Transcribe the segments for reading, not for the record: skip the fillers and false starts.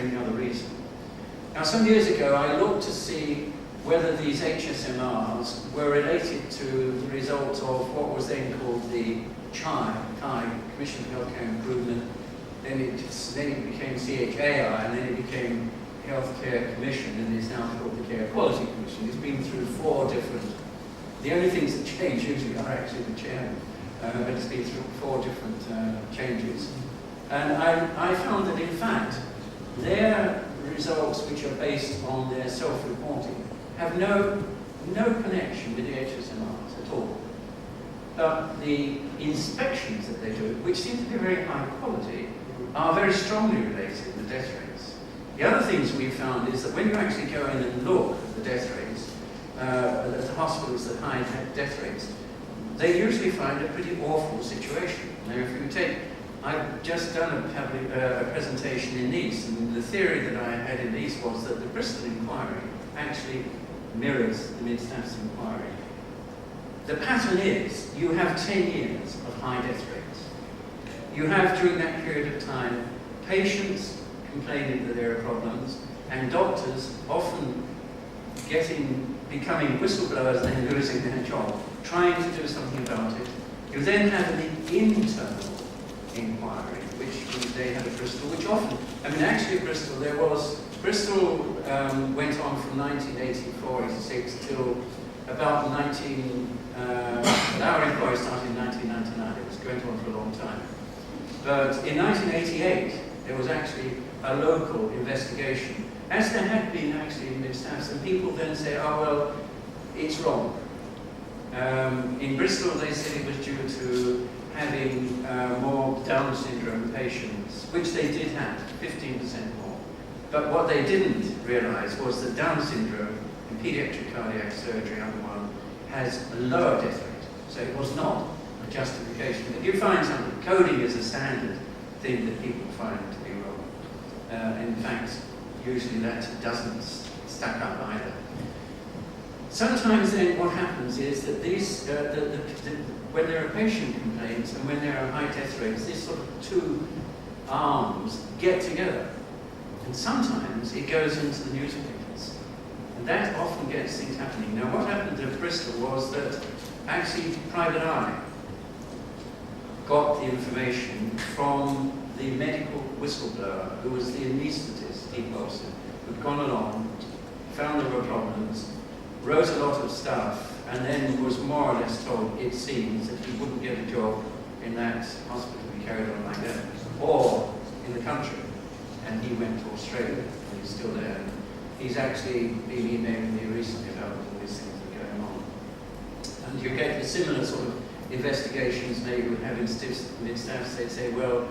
any other reason. Now, some years ago, I looked to see whether these HSMRs were related to the result of what was then called the CHI, Commission for Healthcare Improvement. Then it became CHAI, and then it became Healthcare Commission, and is now called the Care Quality Commission. It's been through 4 different. The only things that change usually are actually the chairman, but it's been through 4 different changes. And I found that, in fact, their results, which are based on their self-reporting, have no connection with the HSMRs at all. But the inspections that they do, which seem to be very high quality, are very strongly related with death rates. The other things we've found is that when you actually go in and look at the death rates, at the hospitals that hide death rates, they usually find a pretty awful situation. Now, if you take, I've just done a presentation in Nice, and the theory that I had in Nice was that the Bristol inquiry actually mirrors the Mid-Staffs inquiry. The pattern is, you have 10 years of high death rates. You have, during that period of time, patients complaining that there are problems, and doctors often becoming whistleblowers and then losing their job, trying to do something about it. You then have an internal inquiry, which they had at Bristol, which often, I mean, actually at Bristol, Bristol went on from 1984-86 till about our inquiry started in 1999. It was going on for a long time. But in 1988, there was actually a local investigation, as there had been actually in Mid-Staffs, and people then say, oh, well, it's wrong. In Bristol, they said it was due to having more Down syndrome patients, which they did have, 15% more. But what they didn't realize was that Down syndrome in pediatric cardiac surgery under one has a lower death rate. So it was not a justification. If you find something, coding is a standard thing that people find to be wrong. In fact, usually that doesn't stack up either. Sometimes then what happens is that these, when there are patient complaints and when there are high death rates, these sort of 2 arms get together. And sometimes it goes into the newspapers. And that often gets things happening. Now, what happened at Bristol was that actually Private Eye got the information from the medical whistleblower, who was the anaesthetist, Steve Wilson, who'd gone along, found there were problems, wrote a lot of stuff, and then was more or less told, it seems, that he wouldn't get a job in that hospital if he carried on like that, or in the country. And he went to Australia, and he's still there. And he's actually been emailing me recently about all these things that are going on. And you get the similar sort of investigations maybe we have in Mid-Staffs. They say, well,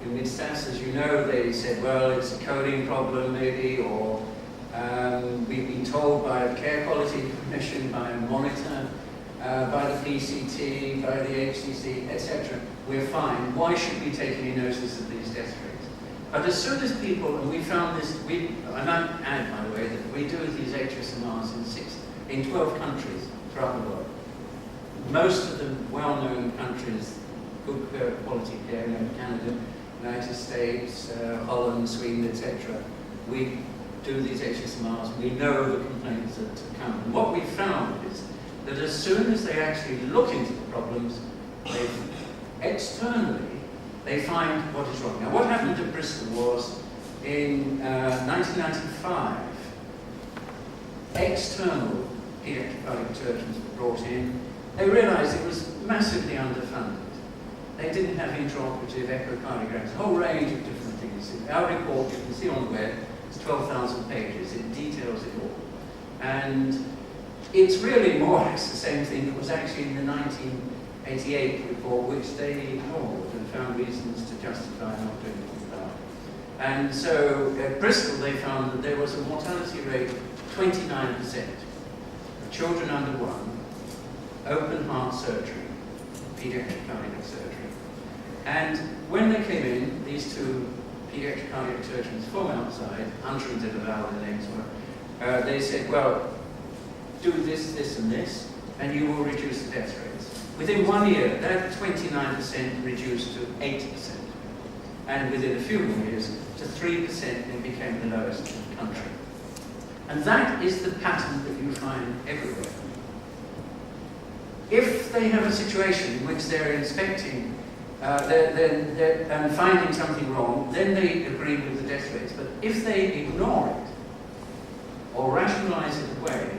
in Mid-Staffs, as you know, they said, well, it's a coding problem maybe, or we've been told by the Care Quality Commission, by a monitor, by the PCT, by the HCC, etc. We're fine. Why should we take any notice of these death rates? But as soon as people, and we found this, I might add, by the way, that we do these HSMRs in 12 countries throughout the world. Most of the well-known countries, good quality care, Canada, United States, Holland, Sweden, etc. We do these HSMRs, we know the complaints that come. And what we found is that as soon as they actually look into the problems, externally, they find what is wrong. Now, what happened at Bristol was, in 1995, external pediatric cardiac surgeons were brought in. They realized it was massively underfunded. They didn't have intraoperative echocardiograms, a whole range of different things. Our report, you can see on the web, it's 12,000 pages. It details it all. And it's really more or less the same thing that was actually in the 1988 report, which they ignored and found reasons to justify not doing anything about. And so at Bristol, they found that there was a mortality rate of 29% of children under 1, open heart surgery, pediatric cardiac surgery. And when they came in, these 2 pediatric cardiac surgeons from outside, Hunter and Dillaval, their names were, they said, well, do this, this, and this, and you will reduce the death rates. Within 1 year, that 29% reduced to 80%. and within a few more years, to 3%, and it became the lowest in the country. And that is the pattern that you find everywhere. If they have a situation in which they're inspecting and finding something wrong, then they agree with the death rates. But if they ignore it or rationalise it away,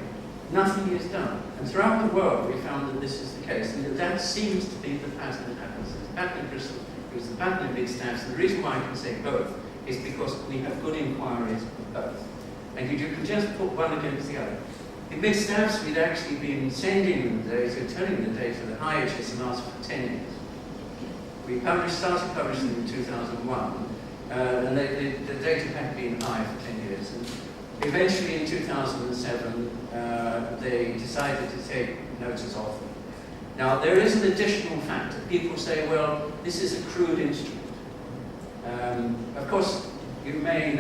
nothing is done. And throughout the world, we found that this is the case, and that seems to be the pattern that happens. It's the pattern in Bristol, it was the pattern in big staffs. And the reason why I can say both is because we have good inquiries of both. And you can just put one against the other. In big staffs, we'd actually been sending them the data, telling them the data, the high HSMRs for 10 years. We started publishing them in 2001, and the data had been high for 10 years. And eventually, in 2007, they decided to take notice of them. Now, there is an additional factor. People say, well, this is a crude instrument. Of course, you may know